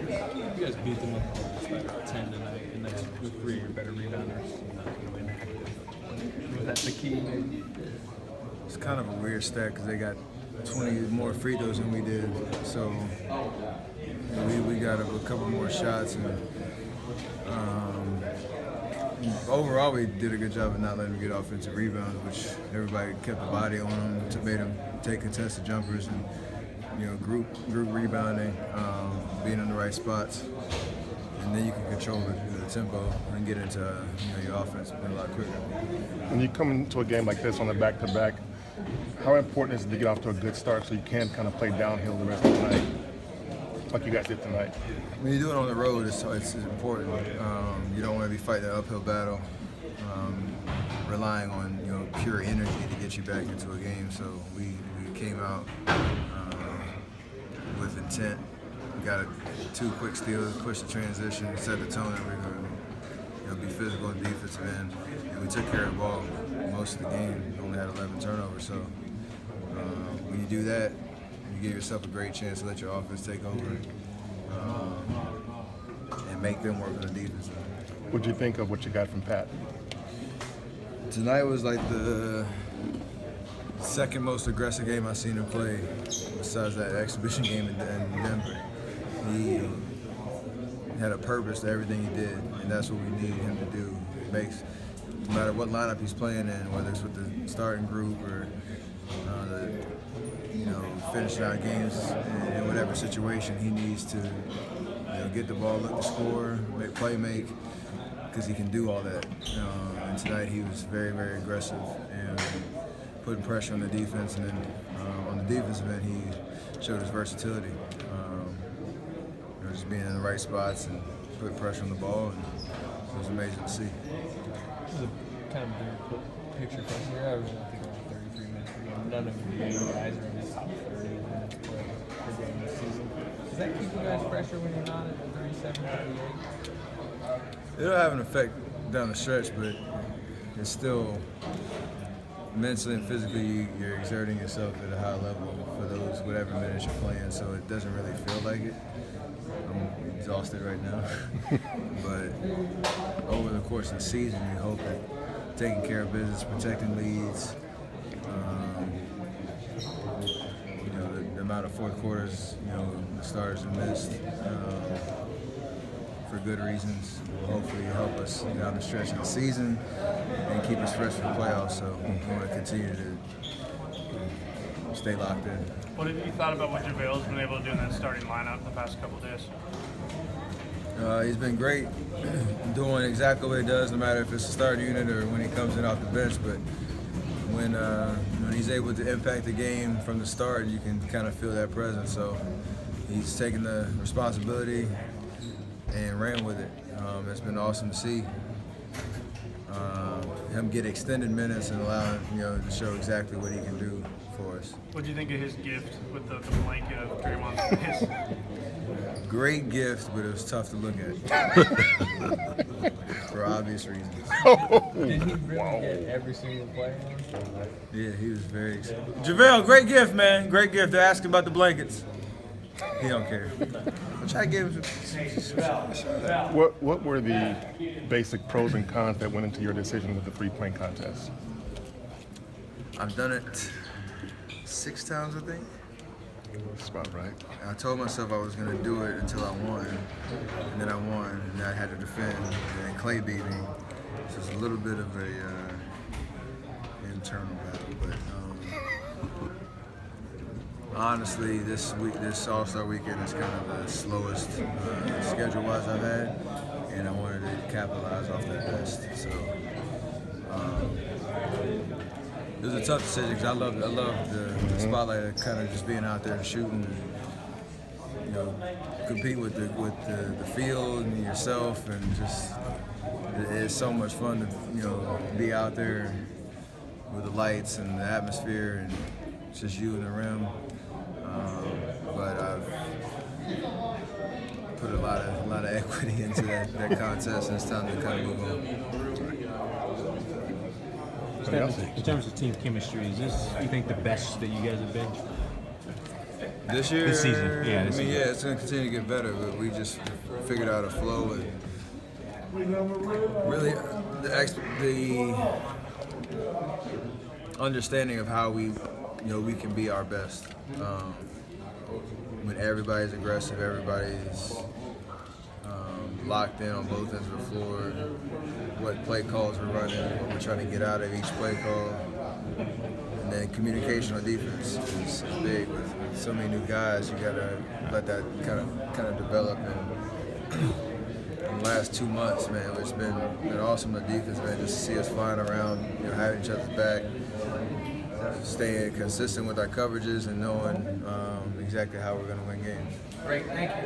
You guys beat them up just by 10 tonight, and they have 3 of your better rebounders inactive. Was that the key, maybe? It's kind of a weird stat because they got 20 more free throws than we did. So we got a couple more shots. And overall, we did a good job of not letting them get offensive rebounds, which everybody kept the body on them to make them take contested jumpers and group rebounding, being in the right spots, and then you can control the tempo and get into your offense a lot quicker. When you come into a game like this on a back-to-back, how important is it to get off to a good start so you can kind of play downhill the rest of the night, like you guys did tonight? When you do it on the road, it's important. You don't want to be fighting an uphill battle, relying on pure energy to get you back into a game. So we came out with intent. We got 2 quick steals, push the transition, set the tone that we were going to be physical in defensive end, and we took care of the ball most of the game. We only had 11 turnovers. So when you do that, you give yourself a great chance to let your offense take over and make them work on the defense. What do you think of what you got from Pat? Tonight was like the second most aggressive game I've seen him play, besides that exhibition game in Denver. He had a purpose to everything he did, and that's what we need him to do. It makes, no matter what lineup he's playing in, whether it's with the starting group or finishing out games in whatever situation, he needs to get the ball, look to score, make, because he can do all that. And tonight he was very, very aggressive and putting pressure on the defense, and then on the defensive end he showed his versatility. Just being in the right spots and putting pressure on the ball, and it was amazing to see. This is a kind of big picture question here. I was thinking around 33 minutes per game. None of you guys are in the top 30 minutes per game this season. Does that keep you guys pressure when you're not at 37, 38? It'll have an effect down the stretch, but it's still mentally and physically you're exerting yourself at a high level for those whatever minutes you're playing, so it doesn't really feel like it. I'm exhausted right now. But over the course of the season, you hope that taking care of business, protecting leads, the amount of fourth quarters, the starters have missed for good reasons will hopefully help us down the stretch of the season and keep us fresh for the playoffs. So we want to continue to stay locked in. What have you thought about what JaVale's been able to do in that starting lineup the past couple of days? He's been great, doing exactly what he does, no matter if it's a starting unit or when he comes in off the bench. But when he's able to impact the game from the start, you can kind of feel that presence. So he's taken the responsibility and ran with it. It's been awesome to see him get extended minutes and allow him, to show exactly what he can do for us. What do you think of his gift with the blanket of Draymond's face? Great gift, but it was tough to look at for obvious reasons. Did he really get every single player? Yeah, he was very excited. JaVale, great gift, man. Great gift. They're asking about the blankets. He don't care. I'm trying to give him What were the basic pros and cons that went into your decision with the three-point contest? I've done it 6 times, I think. That's about right. I told myself I was going to do it until I won, and then I won, and then I had to defend, and then Clay beat me. So it's a little bit of a internal battle, but honestly, this All-Star weekend is kind of the slowest schedule-wise I've had, and I wanted to capitalize off that best. So it was a tough decision because I love the spotlight of kind of just being out there and shooting, and, compete with the field and yourself, and just it's so much fun to be out there with the lights and the atmosphere and it's just you and the rim. But I've put a lot of equity into that contest, and it's time to kind of move on. In terms of team chemistry, is this, you think, the best that you guys have been? This season, yeah. This season. Yeah, it's going to continue to get better, but we just figured out a flow and really the understanding of how we can be our best. When everybody's aggressive, everybody's locked in on both ends of the floor, what play calls we're running, what we're trying to get out of each play call. And then communication on defense is big. With so many new guys, you gotta let that kind of develop. And in the last 2 months, man, it's been awesome on defense, man. Just to see us flying around, having each other's back, staying consistent with our coverages, and knowing exactly how we're gonna win games. Great, thank you.